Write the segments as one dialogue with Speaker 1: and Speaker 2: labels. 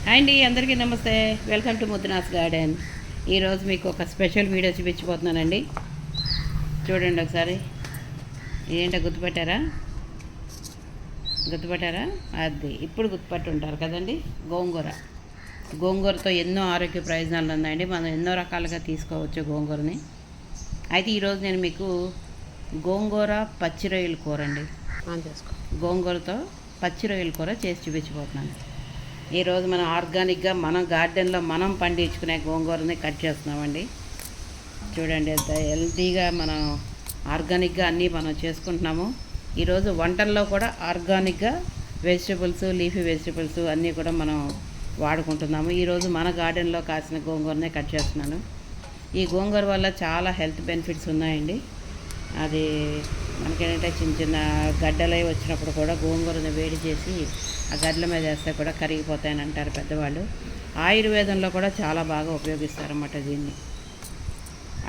Speaker 1: Hi అండి, అందరికీ నమస్తే. Welcome to Muddunas garden. ఈరోజు మీకు ఒక స్పెషల్ వీడియో చూపించిపోతున్నానండి. చూడండి ఒకసారి. ఇదేంటో గుర్తుపెట్టారా? అది ఇప్పుడు గుర్తుపట్టి ఉంటారు కదండి. గోంగూరతో ఎన్నో ఆరోగ్య ప్రయోజనాలు ఉన్నాయండి. మనం ఎన్నో రకాలుగా తీసుకోవచ్చు గోంగూరని. అయితే ఈరోజు నేను మీకు గోంగూర పచ్చి రొయ్యల కూర అండి, గోంగూరతో పచ్చి రొయ్యల కూర చేసి చూపించిపోతున్నాను. ఈరోజు మనం ఆర్గానిక్గా మనం గార్డెన్లో మనం పండించుకునే గోంగూరని కట్ చేస్తున్నామండి. చూడండి ఎంత హెల్తీగా మనం ఆర్గానిక్గా అన్నీ మనం చేసుకుంటున్నాము. ఈరోజు వంటల్లో కూడా ఆర్గానిక్గా వెజిటబుల్స్, లీఫీ వెజిటబుల్స్ అన్నీ కూడా మనం వాడుకుంటున్నాము. ఈరోజు మన గార్డెన్లో కాసిన గోంగూరనే కట్ చేస్తున్నాను. ఈ గోంగూర వల్ల చాలా హెల్త్ బెనిఫిట్స్ ఉన్నాయండి. అది మనకేంటంటే చిన్న చిన్న గడ్డలై వచ్చినప్పుడు కూడా గోంగూరను వేడి చేసి ఆ గడ్డల మీద వేస్తే కూడా కరిగిపోతాయని అంటారు పెద్దవాళ్ళు. ఆయుర్వేదంలో కూడా చాలా బాగా ఉపయోగిస్తారన్నమాట దీన్ని.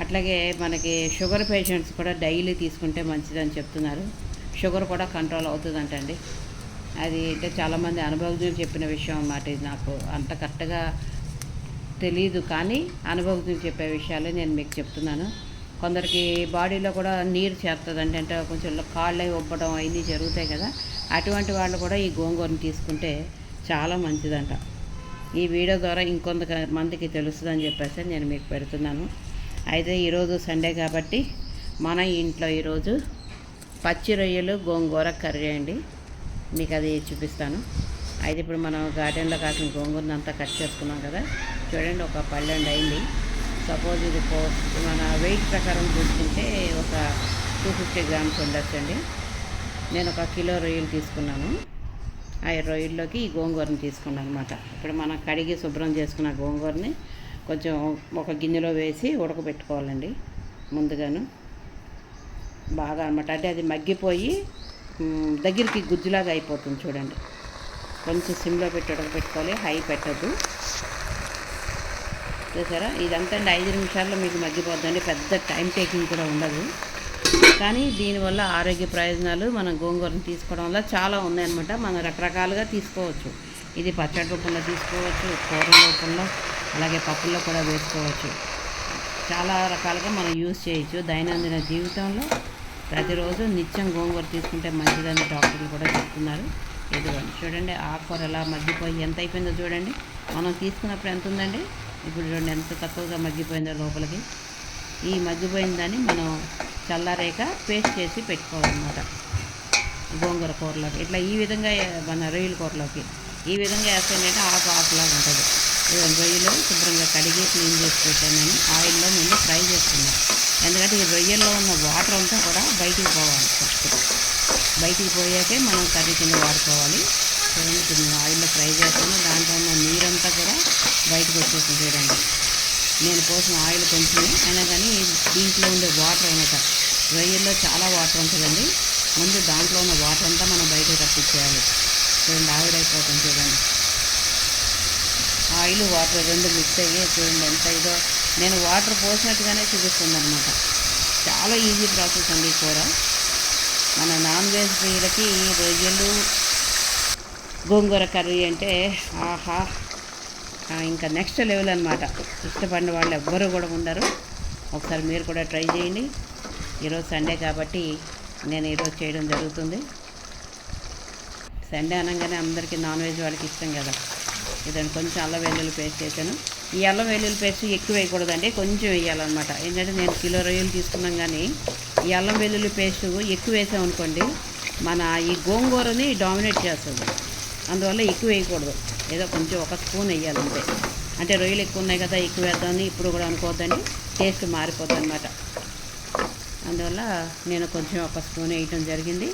Speaker 1: అట్లాగే మనకి షుగర్ పేషెంట్స్ కూడా డైలీ తీసుకుంటే మంచిదని చెప్తున్నారు. షుగర్ కూడా కంట్రోల్ అవుతుందంటండి. అది అంటే చాలామంది అనుభవజ్ఞులు చెప్పిన విషయం అన్నమాట. ఇది నాకు అంత కరెక్ట్గా తెలీదు, కానీ అనుభవజ్ఞులు చెప్పే విషయాలే నేను మీకు చెప్తున్నాను. కొందరికి బాడీలో కూడా నీరు చేరుతుందండి, అంటే కొంచెం కాళ్ళే ఉబ్బడం అవన్నీ జరుగుతాయి కదా. అటువంటి వాళ్ళు కూడా ఈ గోంగూరని తీసుకుంటే చాలా మంచిదంట. ఈ వీడియో ద్వారా ఇంకొంత మందికి తెలుస్తుందని చెప్పేసి నేను మీకు పెడుతున్నాను. అయితే ఈరోజు సండే కాబట్టి మన ఇంట్లో ఈరోజు పచ్చి రొయ్యలు గోంగూర కర్రీ అండి. మీకు అది చూపిస్తాను. అయితే ఇప్పుడు మనం గార్డెన్లో కాసిన గోంగూరని అంతా కట్ చేసుకున్నాం కదా. చూడండి, ఒక పళ్ళెండు అయింది. సపోజ్ ఇది మన వెయిట్ ప్రకారం చూసుకుంటే ఒక 250 గ్రామ్స్ ఉండొచ్చండి. నేను 1 కిలో రొయ్యలు తీసుకున్నాను. ఆ రొయ్యల్లోకి ఈ గోంగూరని తీసుకున్నాను అనమాట. ఇప్పుడు మనం కడిగి శుభ్రం చేసుకున్న గోంగూరని కొంచెం ఒక గిన్నెలో వేసి ఉడకబెట్టుకోవాలండి ముందుగాను బాగా అనమాట. అంటే అది మగ్గిపోయి దగ్గరికి గుజ్జులాగా అయిపోతుంది. చూడండి, కొంచెం సిమ్లో పెట్టి ఉడకబెట్టుకోవాలి, హై పెట్టద్దు. చూసారా, ఇదంతా 5 నిమిషాల్లో మీకు మగ్గిపోద్దండి. పెద్ద టైం టేకింగ్ కూడా ఉండదు. కానీ దీనివల్ల ఆరోగ్య ప్రయోజనాలు మనం గోంగూరను తీసుకోవడం వల్ల చాలా ఉన్నాయన్నమాట. మనం రకరకాలుగా తీసుకోవచ్చు. ఇది పచ్చడి రూపంలో తీసుకోవచ్చు, కూర రూపంలో, అలాగే పప్పుల్లో కూడా వేసుకోవచ్చు. చాలా రకాలుగా మనం యూజ్ చేయొచ్చు దైనందిన జీవితంలో. ప్రతిరోజు నిత్యం గోంగూర తీసుకుంటే మంచిదని డాక్టర్లు కూడా చెప్తున్నారు. ఇదిగోండి చూడండి, ఆకుకూర ఎలా మగ్గిపోయి ఎంత అయిపోయిందో చూడండి. మనం తీసుకున్నప్పుడు ఎంత ఉందండి, ఇప్పుడు చూడండి ఎంత తక్కువగా మగ్గిపోయిందో లోపలికి. ఈ మగ్గిపోయిన దాన్ని మనం చల్లారేక పేస్ట్ చేసి పెట్టుకోవాలన్నమాట గోంగూర కూరలోకి. ఇట్లా ఈ విధంగా మన రొయ్యల కూరలోకి ఈ విధంగా వేస్తేంటంటే ఆకులాగా ఉంటుంది. రొయ్యలు శుభ్రంగా కడిగి క్లీన్ చేసి పెట్టాను నేను. ఆయిల్లో ముందు ఫ్రై చేసుకున్నాను, ఎందుకంటే ఈ రొయ్యల్లో ఉన్న వాటర్ అంతా కూడా బయటికి పోవాలి. ఫస్ట్ బయటికి పోయాకే మనం కర్రీ కింద వాడుకోవాలి. చూడండి, ఆయిల్లో ఫ్రై చేస్తాను. దాంట్లో ఉన్న నీరంతా కూడా బయటకు వచ్చేసి చూడండి. నేను పోసిన ఆయిల్ కొంచెమే అయినా కానీ దీంట్లో ఉండే వాటర్ అనమాట. రొయ్యల్లో చాలా వాటర్ ఉంటుందండి. ముందు దాంట్లో ఉన్న వాటర్ అంతా మనం బయటకు తప్పించేయాలి. చూడండి, ఆవిరైపోతుంది. చూడండి, ఆయిల్ వాటర్ రెండు మిక్స్ అయ్యి చూడండి ఎంత ఇదో. నేను వాటర్ పోసినట్టుగానే చూపిస్తుంది అనమాట. చాలా ఈజీ ప్రాసెస్ అండి ఈ కూర. మన నాన్ వెజ్ ప్రియులకి రొయ్యలు గోంగూర కర్రీ అంటే ఆహా, ఇంకా నెక్స్ట్ లెవెల్ అనమాట. ఇష్టపడిన వాళ్ళు ఎవ్వరూ కూడా ఉండరు. ఒకసారి మీరు కూడా ట్రై చేయండి. ఈరోజు సండే కాబట్టి నేను ఈరోజు చేయడం జరుగుతుంది. సండే అనగానే అందరికీ నాన్ వెజ్ వాళ్ళకి ఇష్టం కదా. ఇదండి కొంచెం అల్లం వెల్లుల్లి పేస్ట్ వేసాను. ఈ అల్లం వెల్లుల్లి పేస్ట్ ఎక్కువ వేయకూడదండి, కొంచెం వేయాలన్నమాట. ఏంటంటే నేను కిలో రొయ్యలు తీసుకున్నాం, కానీ ఈ అల్లం వెల్లుల్లి పేస్ట్ ఎక్కువ వేసామనుకోండి మన ఈ గోంగూరని డామినేట్ చేస్తుంది. అందువల్ల ఎక్కువ వేయకూడదు, ఏదో కొంచెం 1 స్పూన్ వేయాలంతే. అంటే రొయ్యలు ఎక్కువ ఉన్నాయి కదా, ఎక్కువ వేద్దామని ఇప్పుడు కూడా అనుకోవద్దండి, టేస్ట్ మారిపోతుంది అనమాట. అందువల్ల నేను కొంచెం 1 స్పూన్ వేయటం జరిగింది.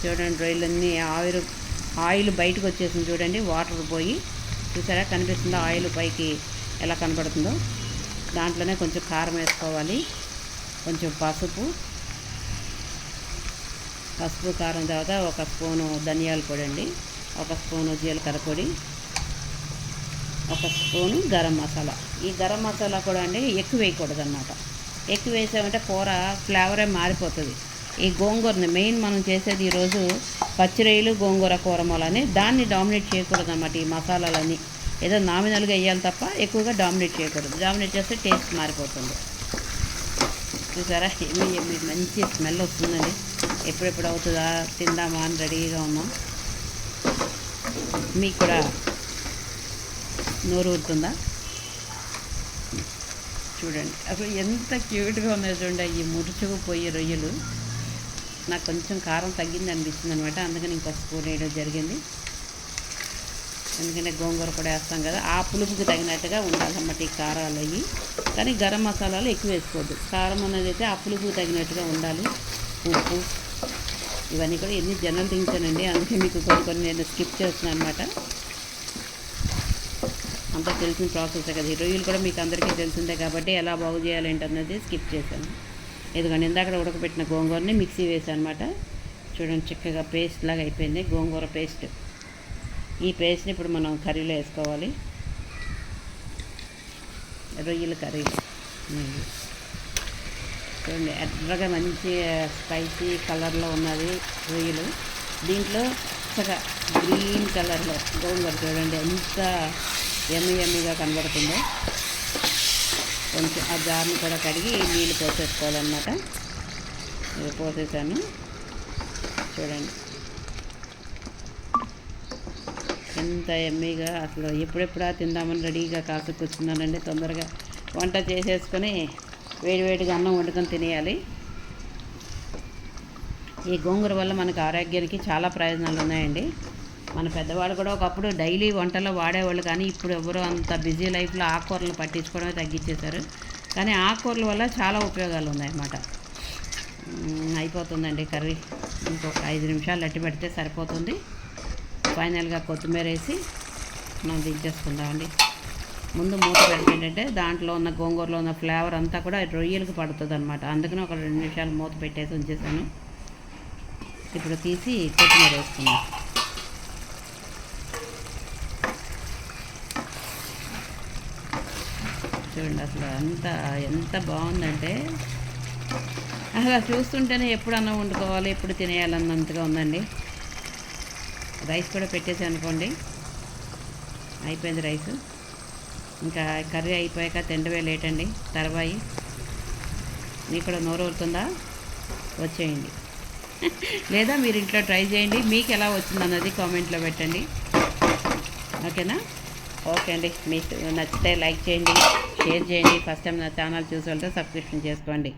Speaker 1: చూడండి, రొయ్యలన్నీ ఆయిల్ బయటకు వచ్చేసింది. చూడండి, వాటర్ పోయి చూసారా, కనిపిస్తుందో ఆయిల్ పైకి ఎలా కనబడుతుందో. దాంట్లోనే కొంచెం కారం వేసుకోవాలి, కొంచెం పసుపు కారం, తర్వాత 1 స్పూను ధనియాల పొడి అండి, 1 స్పూను జీలకర్ర పొడి, 1 స్పూను గరం మసాలా. ఈ గరం మసాలా కూడా అండి ఎక్కువ వేయకూడదు అన్నమాట. ఎక్కువ వేసామంటే కూర ఫ్లేవరే మారిపోతుంది. ఈ గోంగూరని మెయిన్ మనం చేసేది ఈరోజు పచ్చి రొయ్యలు గోంగూర కూర మొలని, దాన్ని డామినేట్ చేయకూడదు అన్నమాట ఈ మసాలాలన్నీ. ఏదో నామినల్గా వేయాలి తప్ప ఎక్కువగా డామినేట్ చేయకూడదు. డామినేట్ చేస్తే టేస్ట్ మారిపోతుంది. చూసారా మంచి స్మెల్ వస్తుందండి. ఎప్పుడెప్పుడు అవుతుందా తిందామా అని రెడీగా ఉన్నాం. మీకు కూడా నోరు ఊరుతుందా? చూడండి అసలు ఎంత క్యూట్గా ఉన్నాయో చూడండి. ఈ మురుచుకుపోయే రొయ్యలు. నాకు కొంచెం కారం తగ్గింది అనిపించింది అనమాట, అందుకని ఇంకో స్పూన్ వేయడం జరిగింది. ఎందుకంటే గోంగూర కూడా వేస్తాం కదా, ఆ పులుపుకి తగినట్టుగా ఉండాలన్నమాట ఈ కారాలు అవి. కానీ గరం మసాలాలు ఎక్కువ వేసుకోవద్దు. కారం అనేది అయితే ఆ పులుపుకి తగినట్టుగా ఉండాలి. ఉప్పు ఇవన్నీ కూడా ఎన్ని జనరల్ తింటానండి, అందుకే మీకు కొన్ని నేను స్కిప్ చేస్తున్నాను అనమాట. అంతా తెలిసిన ప్రాసెస్ కదా. ఈ రొయ్యలు కూడా మీకు అందరికీ తెలిసిందే కాబట్టి ఎలా బాగు చేయాలంటే అన్నది స్కిప్ చేశాను. ఎందుకంటే ఇందాక ఉడకబెట్టిన గోంగూరని మిక్సీ వేసాను అనమాట. చూడండి చక్కగా పేస్ట్ లాగా అయిపోయింది గోంగూర పేస్ట్. ఈ పేస్ట్ని ఇప్పుడు మనం కర్రీలో వేసుకోవాలి. రొయ్యల కర్రీలో చూడండి ఎర్రగా మంచి స్పైసీ కలర్లో ఉన్నది రొయ్యలు. దీంట్లో చక్కగా గ్రీన్ కలర్లో గోంగూర చూడండి ఎంత ఎమ్మిగా కనబడుతుందో. కొంచెం ఆ జార్ని కూడా కడిగి నీళ్ళు పోసేసుకోవాలన్నమాట. పోసేసాను చూడండి ఎంత ఎమ్మిగా. అసలు ఎప్పుడెప్పుడా తిందామని రెడీగా కాసు కూర్చున్నానండి. తొందరగా వంట చేసేసుకొని వేడివేడిగా అన్నం వండుకొని తినేయాలి. ఈ గోంగూర వల్ల మనకు ఆరోగ్యానికి చాలా ప్రయోజనాలు ఉన్నాయండి. మన పెద్దవాళ్ళు కూడా ఒకప్పుడు డైలీ వంటలో వాడేవాళ్ళు, కానీ ఇప్పుడు ఎవరు అంత బిజీ లైఫ్లో ఆకుకూరలు పట్టించుకోవడమే తగ్గించేశారు. కానీ ఆకుకూరల వల్ల చాలా ఉపయోగాలు ఉన్నాయన్నమాట. అయిపోతుందండి కర్రీ. ఇంకొక 5 నిమిషాలు అట్టి పెడితే సరిపోతుంది. ఫైనల్గా కొత్తిమీర వేసి మనం దించేసుకుందామండి. ముందు మూత పెట్టేంటంటే దాంట్లో ఉన్న గోంగూరలో ఉన్న ఫ్లేవర్ అంతా కూడా రొయ్యలకు పడుతుంది అనమాట. అందుకని ఒక 2 నిమిషాలు మూత పెట్టేసి ఉంచేసాను. ఇప్పుడు తీసి కొత్తిమీర వేసుకున్నాం. చూడండి అసలు ఎంత బాగుందంటే అసలు చూస్తుంటేనే ఎప్పుడు అన్నం వండుకోవాలి ఎప్పుడు తినేయాలన్నంతగా ఉందండి. రైస్ కూడా పెట్టేసి అనుకోండి, అయిపోయింది రైస్. ఇంకా కర్రీ అయిపోయాక తిండవే లేట్ అండి. తర్వాయి మీకు కూడా నోరు ఊరుతుందా? వచ్చేయండి. లేదా మీరు ఇంట్లో ట్రై చేయండి, మీకు ఎలా వచ్చిందన్నది కామెంట్లో పెట్టండి. ఓకేనా? ఓకే అండి. మీకు నచ్చితే లైక్ చేయండి, షేర్ చేయండి. ఫస్ట్ టైం నా ఛానల్ చూసి వెళ్తే సబ్స్క్రిప్షన్ చేసుకోండి.